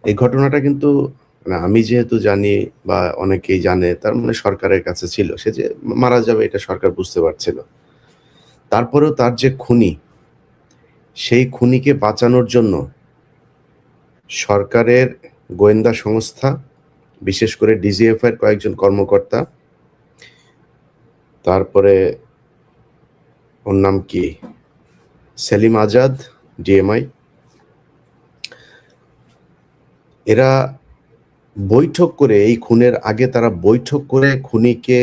এই ঘটনাটা কিন্তু মানে আমি যেহেতু জানি বা অনেকেই জানে, তার মানে সরকারের কাছে ছিল। সে যে মারা যাবে এটা সরকার বুঝতে পারছিল। তারপরেও তার যে খুনি, সেই খুনিকে বাঁচানোর জন্য সরকারের গোয়েন্দা সংস্থা, বিশেষ করে ডিজিএফআই এর কয়েকজন কর্মকর্তা, তারপরে ওর নাম কি? সেলিম আজাদ, ডিএমআই, এরা বৈঠক করে এই খুনের আগে তারা বৈঠক করে খুনিকে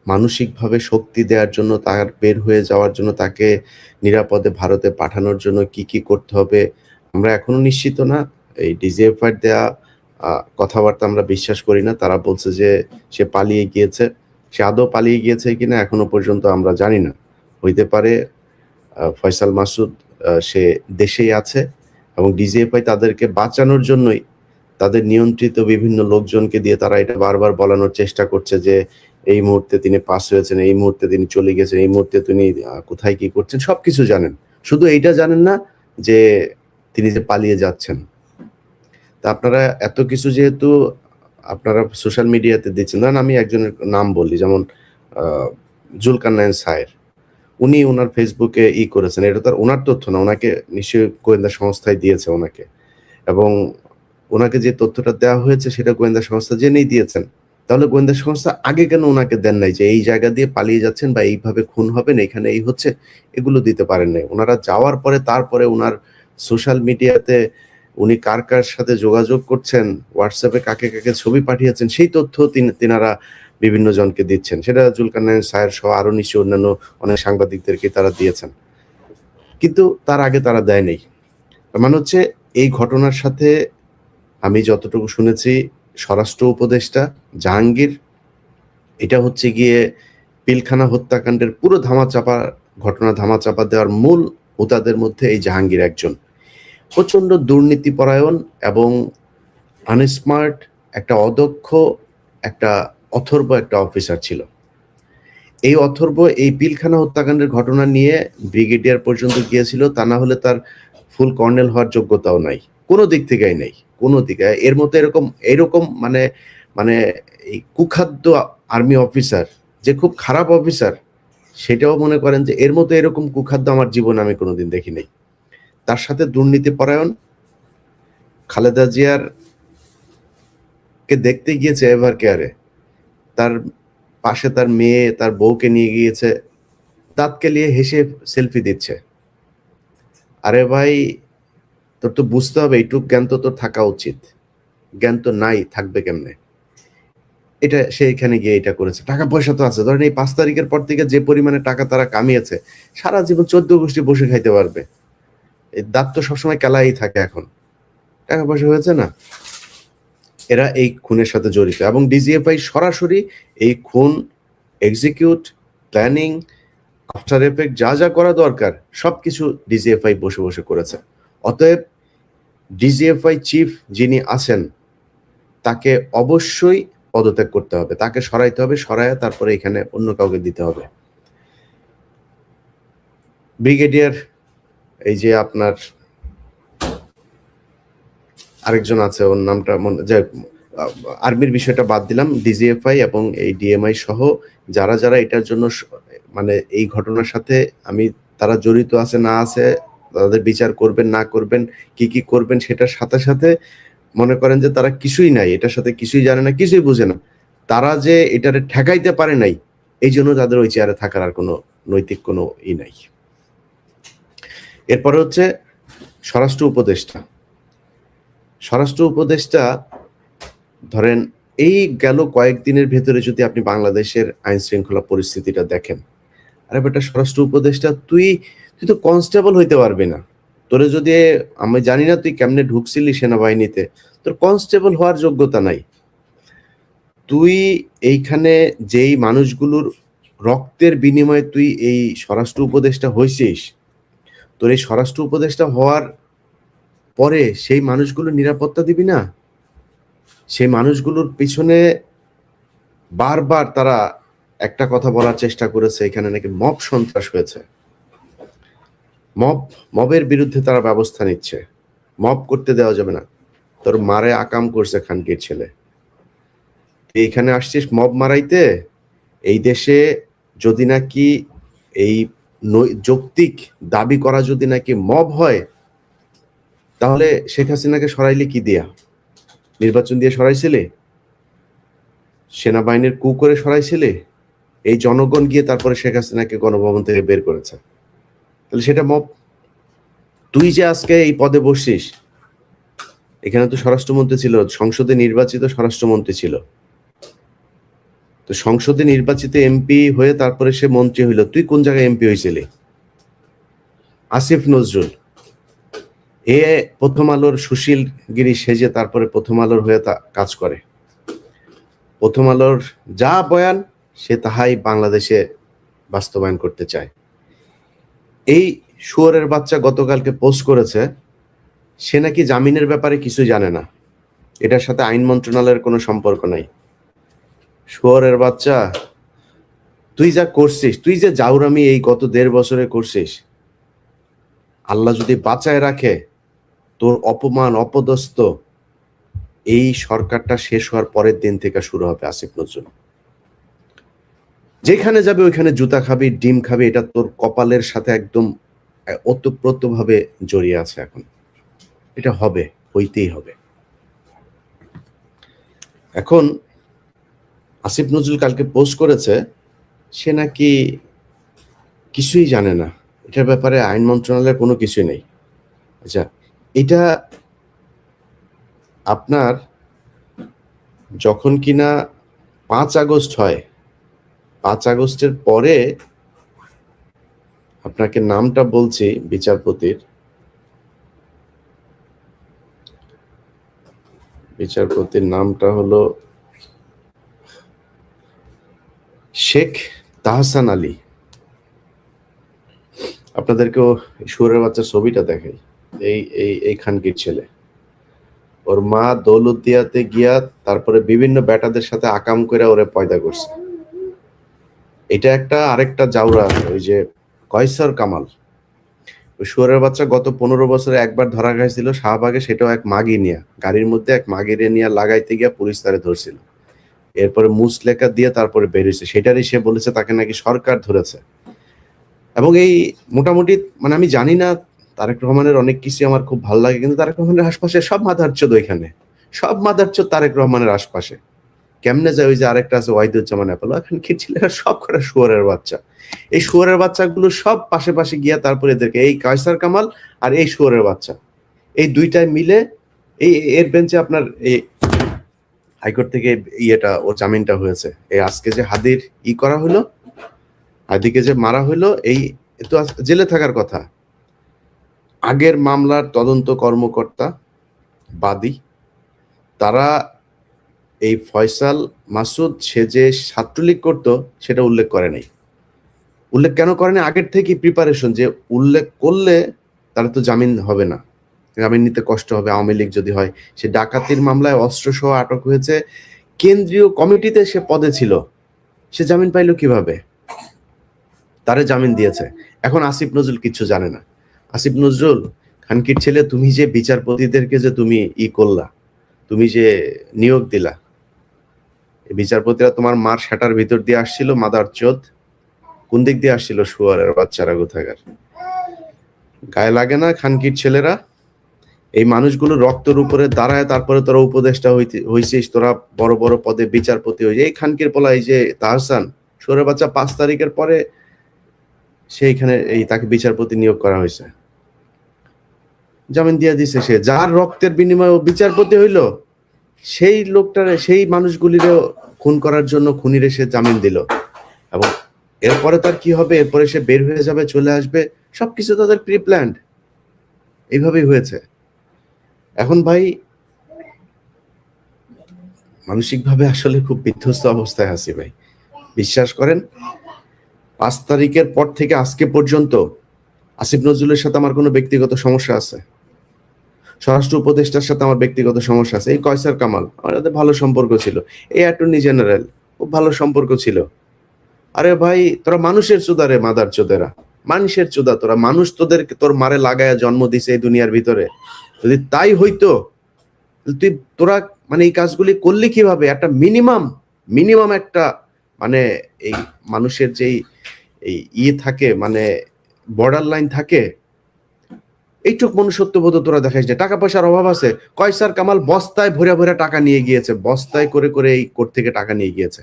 মানসিকভাবে শক্তি দেওয়ার জন্য, তার বের হয়ে যাওয়ার জন্য, তাকে নিরাপদে ভারতে পাঠানোর জন্য কি, কি করতে হবে আমরা এখনো নিশ্চিত না। এই ডিজিএফআই দেয়া কথাবার্তা আমরা বিশ্বাস করি না। তারা বলছে যে সে পালিয়ে গিয়েছে। সে আদৌ পালিয়ে গিয়েছে কিনা এখনো পর্যন্ত আমরা জানি না। হইতে পারে ফয়সাল মাসুদ সে দেশেই আছে এবং ডিজিএফআই তাদেরকে বাঁচানোর জন্যই তাদের নিয়ন্ত্রিত বিভিন্ন লোকজনকে দিয়ে তারা এটা বারবার বলানোর চেষ্টা করছে যে এই মুহূর্তে তিনি পাস হয়েছেন, এই মুহূর্তে তিনি চলে গেছেন, এই মুহূর্তে তিনি কোথায় কি করছেন সবকিছু জানেন। শুধু এইটা জানেন না যে তিনি যে পালিয়ে যাচ্ছেন। তা আপনারা এত কিছু যেহেতু আপনারা সোশ্যাল মিডিয়াতে দিচ্ছেন, ধরেন আমি একজনের নাম বলি, যেমন জুলকারনাইন সায়ের, উনি ওনার ফেসবুকে করেছেন, এটা তো আর ওনার তথ্য না, ওনাকে নিশ্চয়ই গোয়েন্দা সংস্থায় দিয়েছে ওনাকে, এবং ওনাকে যে তথ্যটা দেওয়া হয়েছে সেটা গোয়েন্দা সংস্থা জেনেই দিয়েছেন। তাহলে গোয়েন্দা সংস্থা আগে কেন ওনাকে দেন নাই যে এই জায়গা দিয়ে পালিয়ে যাচ্ছেন বা এইভাবে খুন হবেন, এখানে এই হচ্ছে, এগুলো দিতে পারেন নাই। ওনারা যাওয়ার পরে তারপরে ওনার সোশ্যাল মিডিয়াতে উনি কার কার সাথে যোগাযোগ করছেন, হোয়াটসঅ্যাপে কাকে কাকে ছবি পাঠিয়েছেন, সেই তথ্য তিনারা বিভিন্ন জনকে দিচ্ছেন। সেটা জুলকারনাইন সায়ের সহ আরো নিশ্চয়ই অন্যান্য অনেক সাংবাদিকদেরকে তারা দিয়েছেন, কিন্তু তার আগে তারা দেয় নাই। মানে হচ্ছে এই ঘটনার সাথে আমি যতটুকু শুনেছি, স্বরাষ্ট্র উপদেষ্টা জাহাঙ্গীর, এটা হচ্ছে গিয়ে পিলখানা হত্যাকাণ্ডের পুরো ঘটনা ধামাচাপা দেওয়ার মূল হোতাদের মধ্যে এই জাহাঙ্গীর একজন। প্রচন্ড দুর্নীতিপরায়ণ এবং আনস্মার্ট, একটা অদক্ষ, একটা অথর্ব একটা অফিসার ছিল। এই অথর্ব এই পিলখানা হত্যাকাণ্ডের ঘটনা নিয়ে ব্রিগেডিয়ার পর্যন্ত গিয়েছিল, তা না হলে তার ফুল কর্নেল হওয়ার যোগ্যতাও নাই, কোনো দিক থেকেই নেই, কোনো দিকে। এর মতো এরকম মানে মানে এই কুখাদ্য আর্মি অফিসার, যে খুব খারাপ অফিসার, সেটাও মনে করেন যে এর মতো এরকম কুখাদ্য আমার জীবনে আমি কোনোদিন দেখি নাই। তার সাথে দুর্নীতিপরায়ণ, খালেদা জিয়ার কে দেখতে গিয়েছে এভার কেয়ারে, তার পাশে তার মেয়ে তার বউকে নিয়ে গিয়েছে, দাঁত কেলিয়ে হেসে সেলফি দিচ্ছে। আরে ভাই, তোর তো বুঝতে হবে, এইটুক জ্ঞান তো তোর থাকা উচিত, জ্ঞান তো নাই, থাকবে কেমনে? এটা সে এখানে গিয়ে এটা করেছে, টাকা পয়সা তো আছে। ধরেন এই 5 তারিখের পর থেকে যে পরিমাণে টাকা তারা কামিয়েছে, সারা জীবন 14 গোষ্ঠী বসে খাইতে পারবে। এই দাঁত তো সবসময় কেলাই থাকে। এখন টাকা পয়সা হয়েছে না, এরা এই খুনের সাথে জড়িত এবং ডিজিএফআই সরাসরি এই খুন এক্সিকিউট, প্ল্যানিং, আফটার এফেক্ট যা যা করা দরকার সবকিছু ডিজিএফআই বসে বসে করেছে। অতএব ডিজিএফআই চিফ যিনি আছেন তাকে অবশ্যই পদত্যাগ করতে হবে, তাকে সরাইতে হবে, সরাইয়া তারপরে এখানে অন্য কাউকে দিতে হবে। ব্রিগেডিয়ার, এই যে আপনার আরেকজন আছে, ওর নামটা যে আর্মির বিষয়টা বাদ দিলাম, ডিজিএফআই এবং এই ডিএমআই সহ যারা যারা এটার জন্য মানে এই ঘটনার সাথে আমি তারা জড়িত আছে না আছে, তাদের বিচার করবেন না করবেন, কি কি করবেন, সেটার সাথে সাথে মনে করেন যে তারা কিছুই নাই, এটার সাথে কিছুই জানে না, কিছুই বুঝে না, তারা যে এটারে ঠেকাইতে পারে নাই, এই জন্য তাদের ওই চেয়ারে থাকার আর কোনো নৈতিক কোনো নাই। এরপরে হচ্ছে স্বরাষ্ট্র উপদেষ্টা। স্বরাষ্ট্র উপদেষ্টা ধরেন এই গেল কয়েকদিনের ভেতরে যদি আপনি বাংলাদেশের আইন শৃঙ্খলা পরিস্থিতিটা দেখেন, আরে বেটা স্বরাষ্ট্র উপদেষ্টা, তুই তো কনস্টেবল হইতে পারবি না। তোরে যদি, আমি জানি না তুই কেমনে ঢুকছিলি সেনাবাহিনীতে, তোর কনস্টেবল হওয়ার যোগ্যতা নাই। তুই এইখানে যেই মানুষগুলোর রক্তের বিনিময়ে তুই এই স্বরাষ্ট্র উপদেষ্টা হয়েছিস, তোর এই স্বরাষ্ট্র উপদেষ্টা হওয়ার পরে সেই মানুষগুলোর নিরাপত্তা দিবি না? সেই মানুষগুলোর পিছনে বারবার তারা একটা কথা বলার চেষ্টা করেছে, এখানে নাকি মব সন্ত্রাস হয়েছে, মবের বিরুদ্ধে তারা ব্যবস্থা নিচ্ছে। মব করতে দেওয়া যাবে না। তোর মারে আকাম করছে খানকির ছেলে, এইখানে আসছিস মব মারাইতে। এই দেশে যদি নাকি এই যৌক্তিক দাবি করা যদি নাকি মব হয়, তাহলে শেখ হাসিনাকে সরাইলে কি দিয়া? নির্বাচন দিয়ে সরাইছিলে? সেনাবাহিনীর কু করে সরাইছিলে? এই জনগণ গিয়ে তারপরে শেখ হাসিনাকে গণভবন থেকে বের করেছে, তাহলে সেটা মব। তুই যে আজকে এই পদে বসছিস, এখানে তো স্বরাষ্ট্রমন্ত্রী ছিল, সংসদে নির্বাচিত স্বরাষ্ট্রমন্ত্রী ছিল, তো সংসদে নির্বাচিত এমপি হয়ে তারপরে সে মন্ত্রী হইল। তুই কোন জায়গায় এমপি হয়েছিলি? আসিফ নজরুল এ প্রথম আলোর সুশীলগিরি সেজে তারপরে প্রথম আলোর হয়ে কাজ করে। প্রথম আলোর যা বয়ান সে তাহাই বাংলাদেশে বাস্তবায়ন করতে চায়। এই শুয়োরের বাচ্চা গতকালকে পোস্ট করেছে সে নাকি জামিনের ব্যাপারে কিছু জানে না, এটার সাথে আইন মন্ত্রণালয়ের কোনো সম্পর্ক নাই। শুয়োরের বাচ্চা, তুই যা করছিস, তুই যে জাউরামি এই গত 1.5 বছরে করছিস, আল্লাহ যদি বাঁচায় রাখে, তোর অপমান অপদস্থ এই সরকারটা শেষ হওয়ার পরের দিন থেকে শুরু হবে। আসিফ নজরুল যেখানে যাবে ওইখানে জুতা খাবি, ডিম খাবি, এটা তোর কপালের সাথে একদম ওতপ্রোতভাবে জড়িয়ে আছে। এখন এটা হবে, হইতেই হবে। এখন আসিফ নজরুল কালকে পোস্ট করেছে সে নাকি কিছুই জানে না, এটার ব্যাপারে আইন মন্ত্রণালয়ের কোনো কিছুই নেই। আচ্ছা, এটা আপনার যখন কিনা 5 আগস্ট হয়, 5 আগস্টের পরে আপনাকে নামটা বলছি বিচারপতির, নামটা হলো শেখ তাহসান আলী। আপনাদেরকেও শুয়োরের বাচ্চার ছবিটা দেখাই। এই খানকির ছেলে, ওর মা দৌলতদিয়াতে গিয়া তারপরে বিভিন্ন বেটাদের সাথে আকাম করে ওরে পয়দা করছে। এটা একটা আরেকটা জাউরা, ওই যে কয়সর কামাল, ওই শুয়োরের বাচ্চা গত 15 বছরে একবার ধরা খাইছিল শাহবাগে, সেটাও এক মাগি নিয়ে, গাড়ির মধ্যে এক মাগিরে নিয়ে লাগাইতে গিয়া পুলিশ তারে ধরছিল। এরপরে মুসলেকা দিয়ে তারপরে বেরিয়েছে, সেটারই সে বলেছে তাকে নাকি সরকার ধরেছে। এবং এই মোটামুটি মানে আমি জানি না, তারেক রহমানের অনেক কিছু আমার খুব ভালো লাগে, কিন্তু তারেক রহমানের আশপাশে সব মাদারচোদ, ওইখানে সব মাদারচোদ তারেক রহমানের আশপাশে। কেমনে যায়? ওই যে আরেকটা আছে ওয়াহিদুজ্জামান অ্যাপোলো, এখন কি ছেলেরা সব করে শুয়োরের বাচ্চা। এই শুয়োরের বাচ্চাগুলো সব পাশে পাশে গিয়া তারপরে এদেরকে, এই কায়সার কামাল আর এই শুয়োরের বাচ্চা, এই দুইটাই মিলে এই এর বেঞ্চে আপনার এই হাইকোর্ট থেকে ইয়েটা ও জামিনটা হয়েছে। এই আজকে যে হাদির করা হলো, হাদিকে যে মারা হলো, এই তো জেলে থাকার কথা। আগের মামলার তদন্ত কর্মকর্তা বাদী, তারা এই ফয়সাল মাসুদ সে যে ছাত্রলীগ করতো সেটা উল্লেখ করে নাই। উল্লেখ কেন করে নাই? আগের থেকে প্রিপারেশন, যে উল্লেখ করলে তার তো জামিন হবে না, জামিন নিতে কষ্ট হবে আওয়ামী লীগ যদি হয়। সে ডাকাতির মামলায় অস্ত্র সহ আটক হয়েছে, কেন্দ্রীয় কমিটিতে সে পদে ছিল, সে জামিন পাইলো কিভাবে? তারে জামিন দিয়েছে। এখন আসিফ নজরুল কিচ্ছু জানে না। আসিফ নজরুল খানকির ছেলে, তুমি যে বিচারপতিদেরকে যে তুমি করলা, তুমি যে নিয়োগ দিলা, বিচারপতিরা তোমার মার শাটার ভিতর দিয়ে আসছিল মাদার চোদ, কোন দিক দিয়ে আসছিল? শুয়ারের বাচ্চারা কোথাকার। গায়ে লাগে না খানকির ছেলেরা? এই মানুষগুলো রক্তের উপরে দাঁড়ায় তারপরে তোরা উপদেষ্টা হইছিস, তোরা বড় বড় পদে বিচারপতি হয়েছে। এই খানকির পোলা, এই যে তাহসান, শুয়ারের বাচ্চা 5 তারিখের পরে সেইখানে এই তাকে বিচারপতি নিয়োগ করা হয়েছে, জামিন দিয়ে দিছে। সে যার রক্তের বিনিময়ে বিচারপতি হইল, সেই লোকটারে, সেই মানুষগুলিরও খুন করার জন্য খুনিরে সে জামিন দিল। এবং এরপরে তার কি হবে? এরপরে সে বের হয়ে যাবে, চলে আসবে, সবকিছু তাদের প্রি প্ল্যান্ড, এইভাবেই হয়েছে। এখন ভাই মানসিকভাবে আসলে খুব বিধ্বস্ত অবস্থায় আছি ভাই। বিশ্বাস করেন, 5 তারিখের পর থেকে আজকে পর্যন্ত আসিফ নজরুলের সাথে আমার কোনো ব্যক্তিগত সমস্যা আছে, স্বরাষ্ট্র উপদেষ্টার সাথে আমার ব্যক্তিগত সমস্যা আছে, এই কয়সার কামাল আমার সাথে ভালো সম্পর্ক ছিল, এই অ্যাটর্নি জেনারেল খুব ভালো সম্পর্ক ছিল। আরে ভাই, তোরা মানুষের চোদা রে, মাদার চোদেরা, মানুষের চোদা তোরা। মানুষ তোর মারে লাগায় জন্ম দিছে এই দুনিয়ার ভিতরে, যদি তাই হইতো তোরা মানে এই কাজগুলি করলে কিভাবে? একটা মিনিমাম একটা মানে এই মানুষের যেই এই থাকে মানে বর্ডার লাইন থাকে, এইটুক মনুষ্যত্ববোধ তোরা দেখাইস যে টাকা পয়সার অভাব আছে। কয়সার কামাল বস্তায় ভরে ভরে টাকা নিয়ে গিয়েছে, বস্তায় করে করে এই কোর্ট থেকে টাকা নিয়ে গিয়েছে।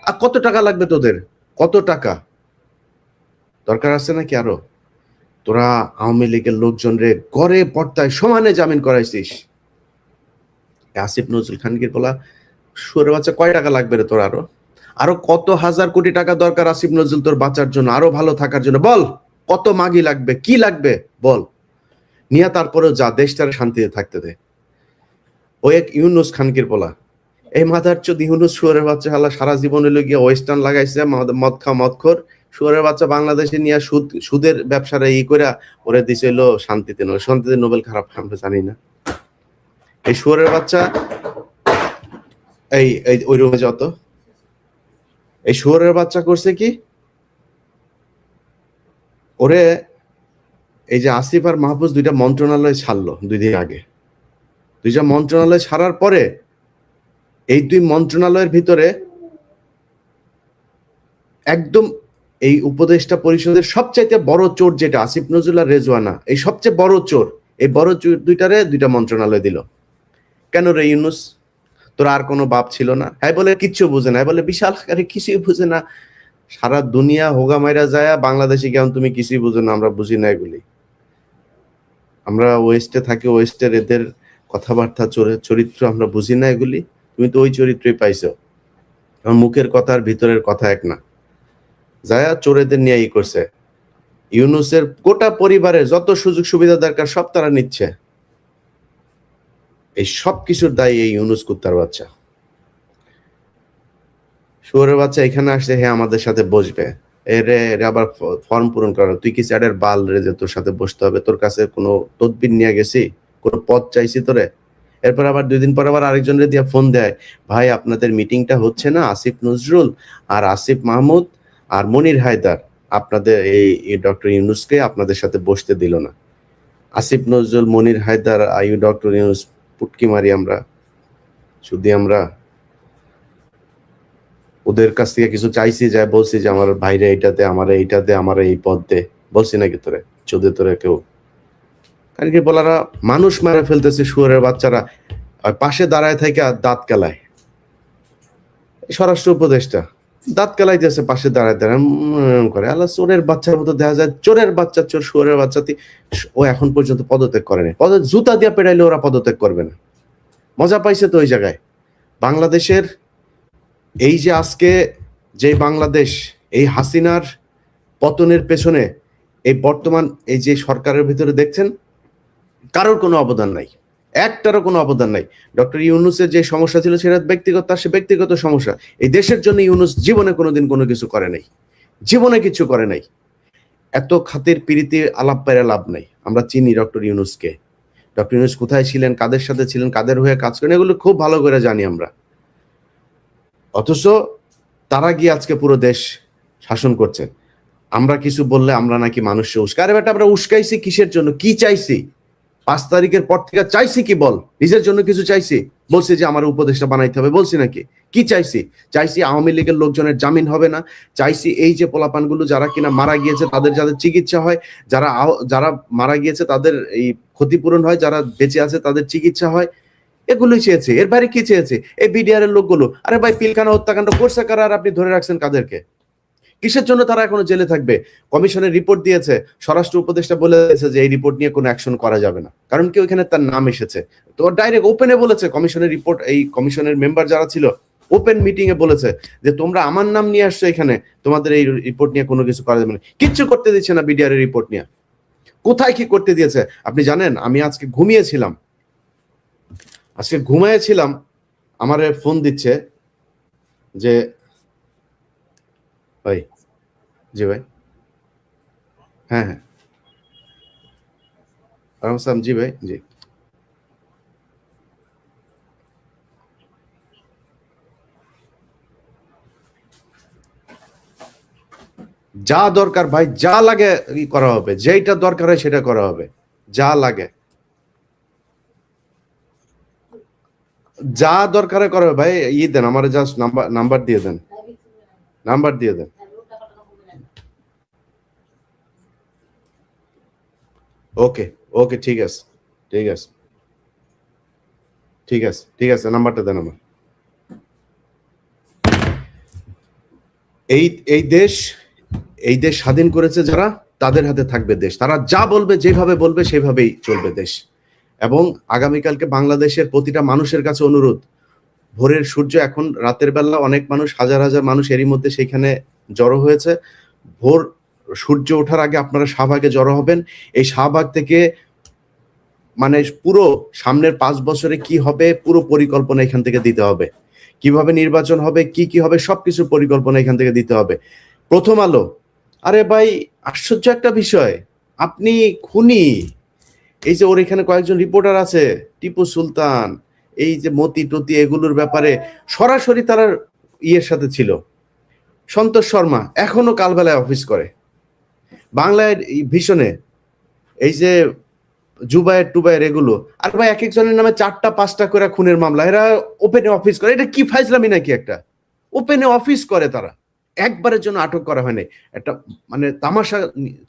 আর কত টাকা লাগবে তোদের? কত টাকা দরকার আছে নাকি আরো? তোরা আওয়ামী লীগের লোকজন রে গড়ে পর্দায় সমানে জামিন করাইছিস। আসিফ নজরুল খানকে বলা সুরে বাচ্চা, কয় টাকা লাগবে রে তোর? আরো কত হাজার কোটি টাকা দরকার আসিফ নজরুল তোর বাঁচার জন্য, আরো ভালো থাকার জন্য? বল কত মাগি লাগবে, কি লাগবে বল, নিয়ে তারপরেও যা, দেশটার শান্তিতে থাকতে দে। ওই এক ইউনুস খানকির বলা, এই মাথার চোদ ইউনুস শুয়ারের বাচ্চা হালা সারা জীবন হইলো গিয়ে ওয়েস্টার্ন লাগাইছে, মদ খা মদখোর শুয়ারের বাচ্চা বাংলাদেশে নিয়ে সুদের ব্যবসাটা করে ওরে দিছে হইলো শান্তিতে, শান্তিতে নোবেল খারাপ আমরা জানি না। এই শুয়ারের বাচ্চা এই ওই রুমে যত এই শুয়ারের বাচ্চা করছে কি, ওরে এই যে আসিফ আর মাহফুজ দুইটা মন্ত্রণালয় ছাড়লো 2 দিন আগে। দুইটা মন্ত্রণালয় ছাড়ার পরে এই 2 মন্ত্রণালয়ের ভিতরে একদম এই উপদেষ্টা পরিষদের সবচাইতে বড় চোর যেটা আসিফ নজরুল আর রেজওয়ানা, এই সবচেয়ে বড় চোর, এই বড় চোর দুইটারে 2টা মন্ত্রণালয় দিল। কেন রে ইউনুস, তোর আর কোনো বাপ ছিল না? হ্যাঁ বলে কিচ্ছু বুঝে না, বলে বিশাল আকারে কিছুই বুঝে না, সারা দুনিয়া হোগা মাইরা যায়, বাংলাদেশে কেমন তুমি কিছুই বুঝো না, আমরা বুঝি না এগুলি। আমরা ওয়েস্টে থাকি, ওয়েস্টের এদের কথাবার্তা চরিত্র আমরা বুঝি না এগুলি। তুমি তো ওই চরিত্রই পাইছো। মুখের কথা আর ভিতরের কথা এক না। যায়া চোরেদের নিয়ে করছে। ইউনুসের গোটা পরিবারের যত সুযোগ সুবিধা দরকার সব তারা নিচ্ছে। এই সব কিছুর দায়ী এই ইউনুস কুত্তার বাচ্চা। শুয়োরের বাচ্চা এখানে আসছে, হ্যাঁ আমাদের সাথে বসবে, এরে আবার ফর্ম পূরণ করা। তুই কি চ্যাটের বাল রে যে তোর সাথে বসতে হবে? তোর কাছে কোনো তদবির নিয়ে গেছি, কোনো পদ চাইছি তোরে? এরপর আবার 2 দিন পর আবার আরেকজনের দিয়ে ফোন দেয়, ভাই আপনাদের মিটিংটা হচ্ছে না, আসিফ নজরুল আর আসিফ মাহমুদ আর মনির হায়দার আপনাদের এই ডক্টর ইউনুসকে আপনাদের সাথে বসতে দিল না। আসিফ নজরুল, মনির হায়দার, ডক্টর ইউনুস পুটকি মারি আমরা, শুধু আমরা ওদের কাছ থেকে কিছু চাইছি, যায় বলছি যে আমার ভাইরে এইটাতে, আমার এইটাতে, আমার এই পদ দে, বলছি নাকি তোরে? চোদে তোরে কেউ? কারণ কি বলারা মানুষ মারা ফেলতেছে শুয়োরের বাচ্চারা, পাশে দাঁড়ায় থেকে দাঁত কেলায়। স্বরাষ্ট্র উপদেষ্টা দাঁত কেলাইতেছে, পাশে দাঁড়ায় দাঁড়ায় করে। আল্লাহ, চোরের বাচ্চার মতো দেখা যায়, চোরের বাচ্চা চোর, শুয়োরের বাচ্চা। ও এখন পর্যন্ত পদত্যাগ করেনি, জুতা দিয়ে পেড়াইলে ওরা পদত্যাগ করবে না। মজা পাইছে তো ওই জায়গায়। বাংলাদেশের এই যে আজকে যে বাংলাদেশ, এই হাসিনার পতনের পেছনে এই বর্তমান এই যে সরকারের ভিতরে দেখছেন, কারোর কোনো অবদান নাই, একটারও কোনো অবদান নাই। ডক্টর ইউনুসের যে সমস্যা ছিল সেটা ব্যক্তিগত, তার সে ব্যক্তিগত সমস্যা। এই দেশের জন্য ইউনুস জীবনে কোনোদিন কোনো কিছু করে নাই, জীবনে কিছু করে নাই। এত খাতির পিরিতি আলাপ পেরে লাভ নাই। আমরা চিনি ডক্টর ইউনুসকে, ডক্টর ইউনুস কোথায় ছিলেন, কাদের সাথে ছিলেন, কাদের হয়ে কাজ করেন, এগুলো খুব ভালো করে জানি আমরা। অথচ তারা গিয়ে আজকে পুরো দেশ শাসন করছে। আমরা কিছু বললে আমরা নাকি মানুষকে উস্কাই। আরে বেটা, আমরা উস্কাইছি কিসের জন্য? কি চাইছি? 5 তারিখের পর থেকে চাইছি কি বল? নিজের জন্য কিছু চাইছি? বলছি যে আমার উপদেষ্টা বানাইতে হবে, বলছি নাকি? কি চাইছি? চাইছি আওয়ামী লীগের লোকজনের জামিন হবে না, চাইছি এই যে পোলাপানগুলো যারা কিনা মারা গিয়েছে তাদের যাদের চিকিৎসা হয়, যারা মারা গিয়েছে তাদের এই ক্ষতিপূরণ হয়, যারা বেঁচে আছে তাদের চিকিৎসা হয়, এগুলোই চেয়েছে। এর বাইরে কি চেয়েছে? এই বিডিআর এর লোকগুলো, আরে ভাই পিলখানা হত্যাকাণ্ড করছে কারা আর আপনি ধরে রাখছেন কাদেরকে? কিসের জন্য তারা এখনো জেলে থাকবে? কমিশনের রিপোর্ট দিয়েছে, স্বরাষ্ট্র উপদেষ্টা বলে দিয়েছে যে এই রিপোর্ট নিয়ে কোনো অ্যাকশন করা যাবে না, কারণ কি ওইখানে তার নাম এসেছে। তো ডাইরেক্ট ওপেনে বলেছে, কমিশনের রিপোর্ট, এই কমিশনের মেম্বার যারা ছিল ওপেন মিটিং এ বলেছে যে তোমরা আমার নাম নিয়ে আসছো এখানে, তোমাদের এই রিপোর্ট নিয়ে কোনো কিছু করা যাবে না। কিচ্ছু করতে দিচ্ছে না বিডিআর এর রিপোর্ট নিয়ে। কোথায় কি করতে দিয়েছে আপনি জানেন? আমি আজকে ঘুমিয়েছিলাম, আমারে ফোন দিচ্ছে যে ভাই, জি ভাই, হ্যাঁ হ্যাঁ, আসসালাম, জি ভাই, জি। যা দরকার ভাই, যা লাগে করা হবে, যেইটা দরকার হয় সেটা করা হবে, যা লাগে। যা দরকার করে ভাই দেন আমার, জাস্ট নাম্বার দিয়ে দেন, নাম্বার দিয়ে দেন। ওকে ওকে, ঠিক আছে ঠিক আছে ঠিক আছে ঠিক আছে, নাম্বারটা দেন আমার। এই এই দেশ এই দেশ স্বাধীন করেছে যারা, তাদের হাতে থাকবে দেশ। তারা যা বলবে, যেভাবে বলবে সেভাবেই চলবে দেশ। এবং আগামীকালকে বাংলাদেশের প্রতিটা মানুষের কাছে অনুরোধ, ভোরের সূর্য এখন রাতের বেলা অনেক মানুষ, হাজার হাজার মানুষ এরই মধ্যে সেখানে জড়ো হয়েছে। ভোর সূর্য ওঠার আগে আপনারা শাহবাগে জড়ো হবেন। এই শাহবাগ থেকে মানে পুরো সামনের 5 বছরে কি হবে পুরো পরিকল্পনা এখান থেকে দিতে হবে। কিভাবে নির্বাচন হবে, কি হবে, সবকিছু পরিকল্পনা এখান থেকে দিতে হবে। প্রথম আলো, আরে ভাই আশ্চর্য একটা বিষয়, আপনি খুনি। এই যে ওর এখানে কয়েকজন রিপোর্টার আছে, টিপু সুলতান, এই যে মতি টতি, এগুলোর ব্যাপারে সরাসরি তারা ইয়ের সাথে ছিল। সন্তোষ শর্মা এখনো কালবেলায় অফিস করে বাংলায় ভীষণে। এই যে জুবায়ের টুবায়ের এগুলো, আর ভাই এক একজনের নামে 4টা 5টা করে খুনের মামলা, এরা ওপেনে অফিস করে। এটা কি ফাইজলামি নাকি? একটা ওপেনে অফিস করে তারা, একবারের জন্য আটক করা হয়নি। একটা মানে তামাশা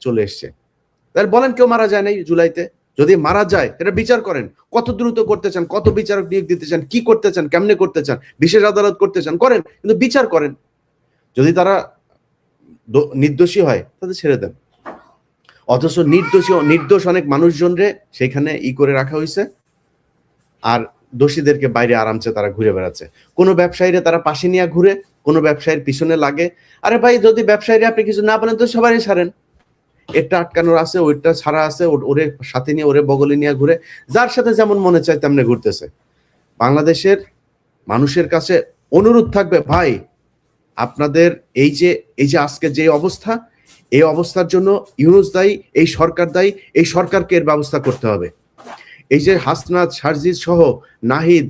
চলে এসছে। তাহলে বলেন কেউ মারা যায় নাই জুলাইতে? যদি মারা যায় এটা বিচার করেন, কত দ্রুত করতে চান, কত বিচারক নিয়োগ দিতে চান, কি করতে চান, কেমনে করতে চান, বিশেষ আদালত করতে চান, করেন, কিন্তু বিচার করেন। যদি তারা নির্দোষী হয় তাদের ছেড়ে দেন। অথচ নির্দোষ অনেক মানুষজনরে সেখানে করে রাখা হয়েছে, আর দোষীদেরকে বাইরে আরামসে তারা ঘুরে বেড়াচ্ছে। কোনো ব্যবসায়ীরা তারা পাশে নিয়ে ঘুরে, কোনো ব্যবসায়ীর পিছনে লাগে। আরে ভাই যদি ব্যবসায়ীরা আপনি কিছু না বলেন তো সবাই ছাড়েন, এটা আটকানোর আছে, ওইটা ছাড়া আছে, ওরে সাথে নিয়ে ওরে বগলে নিয়ে ঘুরে, যার সাথে যেমন মনে চায় তেমনি ঘুরতেছে। বাংলাদেশের মানুষের কাছে অনুরোধ থাকবে, ভাই আপনাদের এই যে আজকে যে অবস্থা, এই অবস্থার জন্য ইউনূস দায়ী, এই সরকার দায়ী। এই সরকারকে এর ব্যবস্থা করতে হবে। এই যে হাসনাত, সারজিদ সহ নাহিদ,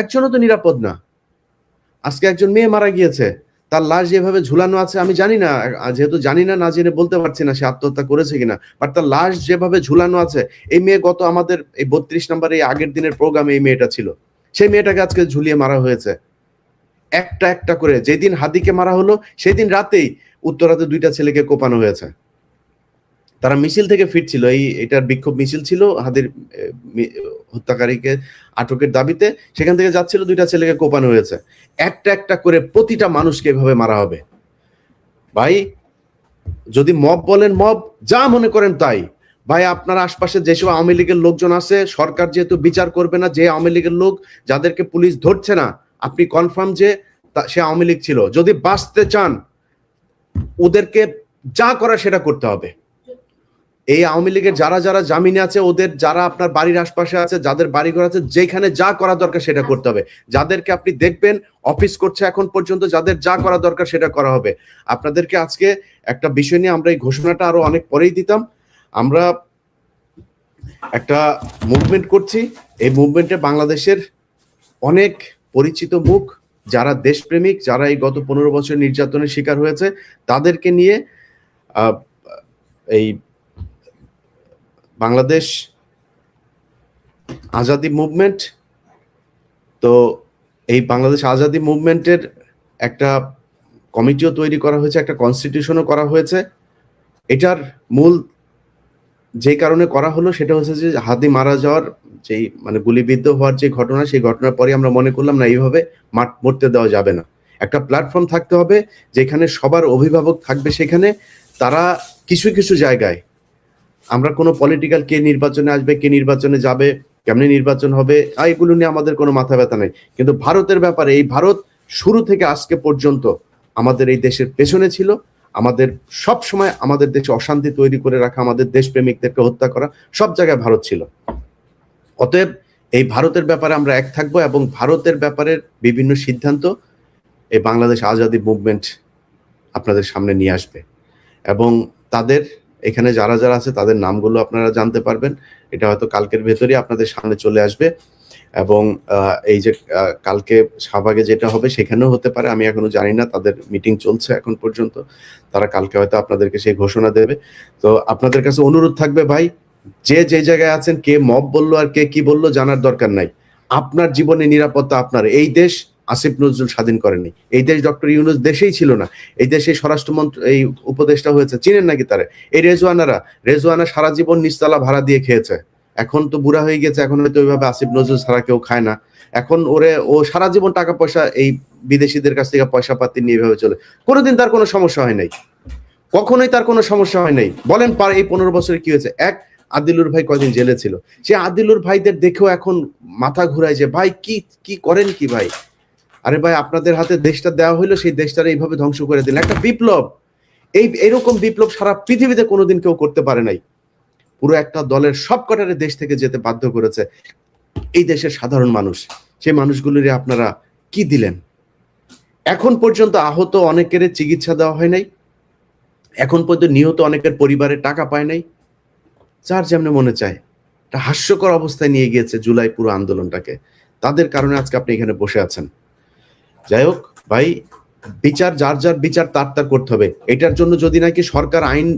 একজনও তো নিরাপদ না। আজকে একজন মেয়ে মারা গিয়েছে, তার লাশ যেভাবে ঝুলানো আছে, আমি জানি না, যেহেতু জানি না, না জেনে বলতে পারছি না সে আত্মহত্যা করেছে কিনা, বাট তার লাশ যেভাবে ঝুলানো আছে। এই মেয়ে গত আমাদের এই 32 নম্বর এই আগের দিনের প্রোগ্রামে এই মেয়েটা ছিল, সেই মেয়েটাকে আজকে ঝুলিয়ে মারা হয়েছে একটা একটা করে। যেদিন হাদিকে মারা হলো সেদিন রাতেই উত্তরাতে 2টা ছেলেকে কোপানো হয়েছে। তারা মিছিল থেকে ফিরছিল, এটার বিক্ষোভ মিছিল ছিল হাদির হত্যাকারীকে আটকের দাবিতে। সেখান থেকে যাচ্ছিল, 2টা ছেলেকে কোপানো হয়েছে। একটা একটা করে প্রতিটা মানুষকে এভাবে মারা হবে। ভাই যদি মব বলেন, মব যা মনে করেন তাই। ভাই আপনার আশপাশে যেসব আওয়ামী লীগের লোকজন আছে, সরকার যেহেতু বিচার করবে না, যে আওয়ামী লীগের লোক যাদেরকে পুলিশ ধরছে না, আপনি কনফার্ম যে সে আওয়ামী লীগ ছিল, যদি বাঁচতে চান ওদেরকে যা করা সেটা করতে হবে। এই আওয়ামী লীগের যারা যারা জামিনে আছে, ওদের যারা আপনার বাড়ির আশপাশে আছে, যাদের বাড়িঘর আছে, যেখানে যা করা দরকার সেটা করতে হবে। যাদেরকে আপনি দেখবেন অফিস করছে এখন পর্যন্ত, যাদের যা করা দরকার সেটা করা হবে। আপনাদেরকে আজকে একটা বিষয় নিয়ে, আমরা এই ঘোষণাটা আরো অনেক পরেই দিতাম, আমরা একটা মুভমেন্ট করছি। এই মুভমেন্টে বাংলাদেশের অনেক পরিচিত মুখ, যারা দেশপ্রেমিক, যারা এই গত 15 বছর নির্যাতনের শিকার হয়েছে, তাদেরকে নিয়ে এই বাংলাদেশ আজাদি মুভমেন্ট, তো এই বাংলাদেশ আজাদি মুভমেন্টের একটা কমিটিও তৈরি করা হয়েছে, একটা কনস্টিটিউশনও করা হয়েছে। এটার মূল যে কারণে করা হলো সেটা হচ্ছে যে হাদি মারা যাওয়ার যেই মানে গুলিবিদ্ধ হওয়ার যে ঘটনা, সেই ঘটনার পরে আমরা মনে করলাম না, এইভাবে মরতে দেওয়া যাবে না। একটা প্ল্যাটফর্ম থাকতে হবে যেখানে সবার অভিভাবক থাকবে। সেখানে তারা কিছু কিছু জায়গায়, আমরা কোনো পলিটিক্যাল কে নির্বাচনে আসবে, কে নির্বাচনে যাবে, কেমনে নির্বাচন হবে, এগুলো নিয়ে আমাদের কোনো মাথা ব্যথা নেই। কিন্তু ভারতের ব্যাপারে, এই ভারত শুরু থেকে আজকে পর্যন্ত আমাদের এই দেশের পেছনে ছিল। আমাদের সব সময় আমাদের দেশে অশান্তি তৈরি করে রাখা, আমাদের দেশপ্রেমিকদেরকে হত্যা করা, সব জায়গায় ভারত ছিল। অতএব এই ভারতের ব্যাপারে আমরা এক থাকবো, এবং ভারতের ব্যাপারে বিভিন্ন সিদ্ধান্ত এই বাংলাদেশ আজাদি মুভমেন্ট আপনাদের সামনে নিয়ে আসবে। এবং তাদের এখানে যারা যারা আছে তাদের নামগুলো আপনারা জানতে পারবেন। এটা হয়তো কালকের ভেতরেই আপনাদের সামনে চলে আসবে। এবং এই যে কালকে শাহবাগে যেটা হবে সেখানেও হতে পারে, আমি এখনো জানি না, তাদের মিটিং চলছে এখন পর্যন্ত। তারা কালকে হয়তো আপনাদেরকে সেই ঘোষণা দেবে। তো আপনাদের কাছে অনুরোধ থাকবে, ভাই যে যে জায়গায় আছেন, কে মব বললো আর কে কি বললো জানার দরকার নাই। আপনার জীবনে নিরাপত্তা আপনার। এই দেশ আসিফ নজরুল স্বাধীন করেনি, এই দেশ ডক্টর ইউনূস দেশেই ছিল না, এই দেশে স্বরাষ্ট্রমন্ত্রী এই উপদেষ্টা হয়েছে, চিনেন নাকি তারা? এই রেজওয়ানা সারা জীবন নিচতলা ভাড়া দিয়ে খেয়েছে, এখন তো বুড়া হয়ে গেছে, এখন হয়তো ওইভাবে আসিফ নজরুল ছাড়া কেউ খায় না। এখন ও সারা জীবন টাকা পয়সা এই বিদেশিদের কাছ থেকে পয়সা পাতি নিয়ে এভাবে চলে, কোনোদিন তার কোনো সমস্যা হয় নাই, কখনোই তার কোনো সমস্যা হয় নাই। বলেন এই 15 বছরে কি হয়েছে? আদিলুর ভাই কয়দিন জেলে ছিল, সে আদিলুর ভাইদের দেখেও এখন মাথা ঘুরায় যে ভাই কি কি করেন কি ভাই? আরে ভাই, আপনাদের হাতে দেশটা দেওয়া হইলো, সেই দেশটারে এইভাবে ধ্বংস করে দিলেন। একটা বিপ্লব, এরকম বিপ্লব সারা পৃথিবীতে কোনোদিন কেউ করতে পারে নাই। পুরো একটা দলের সব কটারে দেশ থেকে যেতে বাধ্য করেছে এই দেশের সাধারণ মানুষ। সেই মানুষগুলোর আপনারা কি দিলেন? এখন পর্যন্ত আহত অনেকের চিকিৎসা দেওয়া হয় নাই, এখন পর্যন্ত নিহত অনেকের পরিবারের টাকা পায় নাই। যার যেমনি মনে চায়, একটা হাস্যকর অবস্থায় নিয়ে গিয়েছে জুলাই পুরো আন্দোলনটাকে। তাদের কারণে আজকে আপনি এখানে বসে আছেন। যাই হোক ভাই, বিচার যার বিচার তার করতে হবে। এটার জন্য যদি নাকি সরকার আইন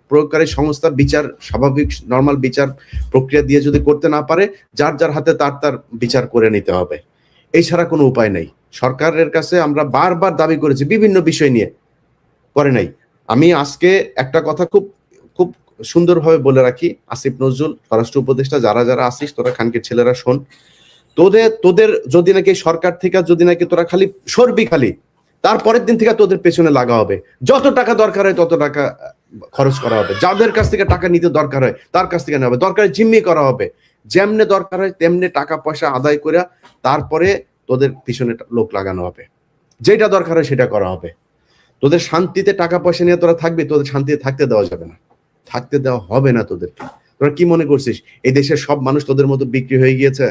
প্রয়োগকারী সংস্থা বিচার স্বাভাবিক নর্মাল বিচার প্রক্রিয়া দিয়ে যদি করতে না পারে, যার হাতে তার বিচার করে নিতে হবে। এই ছাড়া কোনো উপায় নাই। সরকারের কাছে আমরা বারবার দাবি করেছি বিভিন্ন বিষয় নিয়ে, করে নাই। আমি আজকে একটা কথা খুব খুব সুন্দরভাবে বলে রাখি, আসিফ নজরুল স্বরাষ্ট্র উপদেষ্টা, যারা আসিস তোরা খানকির ছেলেরা শোন, তোদের যদি নাকি সরকার থেকে যদি নাকি তোরা খালি সরবি, খালি তারপরের দিন থেকে তোদের পেছনে লাগা হবে, যত টাকা দরকার হয় তত টাকা খরচ করা হবে, যাদের কাছ থেকে টাকা নিতে দরকার হয় তার কাছ থেকে নেওয়া হবে, দরকারে জিম্মি করা হবে, যেমনে দরকার হয় তেমনি টাকা পয়সা আদায় করে তারপরে তোদের পিছনে লোক লাগানো হবে, যেটা দরকার হয় সেটা করা হবে। তোদের শান্তিতে টাকা পয়সা নিয়ে তোরা থাকবি, তোদের শান্তিতে থাকতে দেওয়া যাবে না, থাকতে দেওয়া হবে না তোদেরকে। তোরা কি মনে করছিস এই দেশের সব মানুষ তোদের মতো বিক্রি হয়ে গিয়েছে?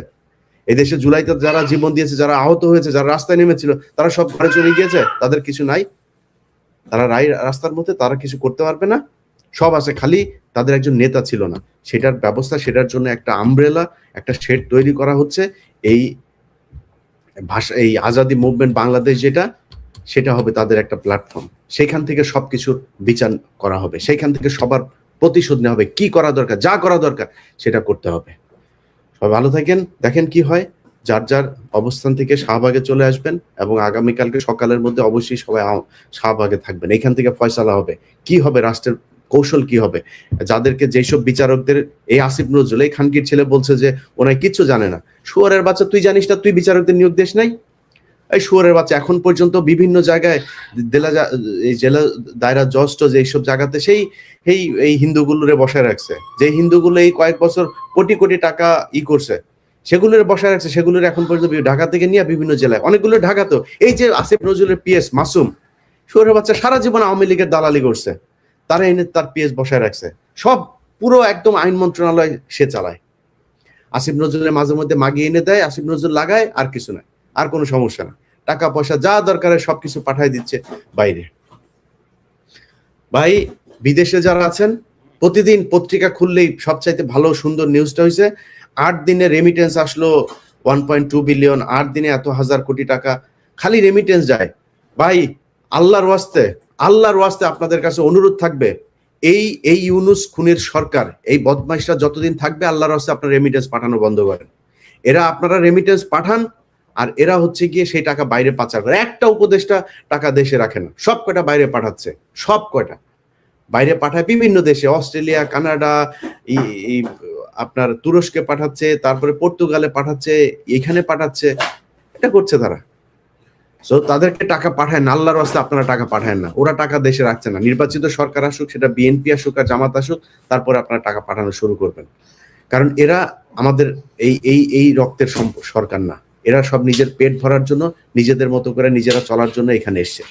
এই দেশে জুলাইতে যারা জীবন দিয়েছে, যারা আহত হয়েছে, যারা রাস্তায় নেমেছিল, তারা সব ঘরে চলে গিয়েছে? তাদের কিছু নাই? তারা রাস্তার মধ্যে তারা কিছু করতে পারবে না? সব আছে, খালি তাদের একজন নেতা ছিল না, সেটার ব্যবস্থা, সেটার জন্য একটা আমব্রেলা, একটা শেড তৈরি করা হচ্ছে। এই এই আজাদি মুভমেন্ট বাংলাদেশ যেটা, সেটা হবে তাদের একটা প্ল্যাটফর্ম। সেখান থেকে সবকিছুর বিচার করা হবে, সেখান থেকে সবার প্রতিশোধ নেওয়া হবে, কি করা দরকার, যা করা দরকার সেটা করতে হবে। সবাই ভালো থাকেন, দেখেন কি হয়। যার অবস্থান থেকে শাহবাগে চলে আসবেন এবং আগামীকালকে সকালের মধ্যে অবশ্যই সবাই শাহবাগে থাকবেন। এখান থেকে ফয়সালা হবে, কি হবে, রাষ্ট্রের কৌশল কি হবে। যাদেরকে যেসব বিচারকদের এই আসিফ নজরুল এই খানকির ছেলে বলছে যে ওনায় কিচ্ছু জানে না, শুয়ারের বাচ্চা, তুই জানিস না তুই বিচারকদের নিয়োগ দিস নাই? এই শুয়ারের বাচ্চা, এখন পর্যন্ত বিভিন্ন জায়গায় জেলা দায়রা জজ টজ এইসব জায়গাতে এই হিন্দুগুলোরে বসায় রাখছে, যে হিন্দুগুলো এই কয়েক বছর কোটি কোটি টাকা করছে, সেগুলোর বসায় রাখছে, সেগুলোর এখন পর্যন্ত ঢাকা থেকে নিয়ে বিভিন্ন জেলায়, অনেকগুলো ঢাকাতেও। এই যে আসিফ নজরুলের পিএস মাসুম, শুয়ারের বাচ্চা সারা জীবন আওয়ামী লীগের দালালি করছে, তারা এনে তার পিএস বসায় রাখছে, সব পুরো একদম আইন মন্ত্রণালয় সে চালায়। আসিফ নজরুলের মাঝে মধ্যে মাগিয়ে এনে দেয়, আসিফ নজরুল লাগায়, আর কিছু নাই, আর কোনো সমস্যা না। টাকা পয়সা যা দরকার সবকিছু পাঠায় দিচ্ছে বাইরে। ভাই, বিদেশে যারা আছেন, প্রতিদিন পত্রিকা খুললেই সবচাইতে ভালো সুন্দর নিউজটা হয়েছে 8 দিনে রেমিটেন্স আসলো 1.2 বিলিয়ন, 8 দিনে এত হাজার কোটি টাকা খালি রেমিটেন্স যায়। ভাই, আল্লাহর ওয়াস্তে আপনাদের কাছে অনুরোধ থাকবে, এই ইউনূস খুনের সরকার, এই বদমাইশরা যতদিন থাকবে, আল্লাহর ওয়াস্তে আপনারা রেমিটেন্স পাঠানো বন্ধ করেন। আপনারা রেমিটেন্স পাঠান, আর এরা হচ্ছে গিয়ে সেই টাকা বাইরে পাচার করে। একটা উপদেষ্টা টাকা দেশে রাখে না, সব কয়টা বাইরে পাঠাচ্ছে, সব কয়টা বাইরে পাঠায় বিভিন্ন দেশে, অস্ট্রেলিয়া, কানাডা, আপনার তুরস্কে পাঠাচ্ছে, তারপরে পর্তুগালে পাঠাচ্ছে, এখানে পাঠাচ্ছে, এটা করছে তারা। সো তাদেরকে টাকা পাঠায় না, আল্লাহর রাস্তায় আপনারা টাকা পাঠায় না, ওরা টাকা দেশে রাখছে না। নির্বাচিত সরকার আসুক, সেটা বিএনপি আসুক আর জামাত আসুক, তারপরে আপনারা টাকা পাঠানো শুরু করবেন। কারণ এরা আমাদের এই রক্তের সরকার না, এরা সব নিজের পেট ভরার জন্য, নিজেদের মতো করে নিজেরা চলার জন্য এখানে এসছে।